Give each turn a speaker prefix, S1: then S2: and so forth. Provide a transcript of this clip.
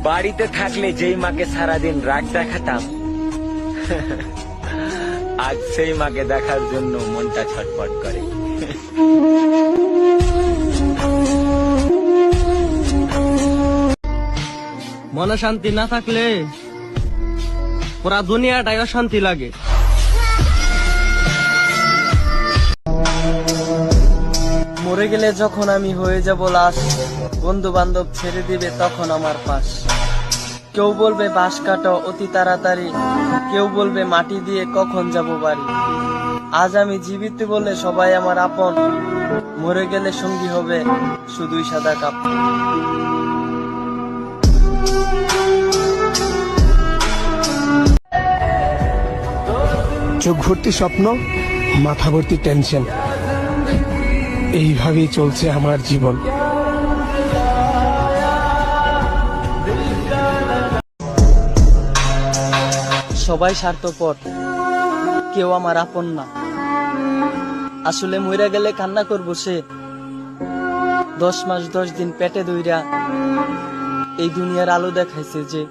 S1: বাড়িতে থাকলে যেই মাকে সারাদিন রাগ দেখাতাম, আজ সেই মাকে দেখার জন্য মনটা ছটফট করে।
S2: মনে শান্তি না থাকলে পুরা দুনিয়াটাই অশান্তি লাগে। মরে গেলে যখন আমি হয়ে যাব লাশ, বন্ধু বান্ধব ছেড়ে দিবে তখন আমার পাশ। কেউ বলবে বাঁশ কাটো অতি তাড়াতাড়ি, কেউ বলবে মাটি দিয়ে কখন যাব বাড়ি। আজ আমি জীবিত বলে সবাই আমার আপন, মরে গেলে সঙ্গী হবে শুধুই সাদা কাপড়।
S3: চোখ ভর্তি স্বপ্ন, মাথা ভর্তি টেনশন, এইভাবেই চলছে আমার জীবন।
S2: সবাই স্বার্থপর, কেউ আমার আপন না। আসলে মইরা গেলে কান্না করবো সে, 10 মাস 10 দিন পেটে দইরা এই দুনিয়ার আলো দেখাইছে যে।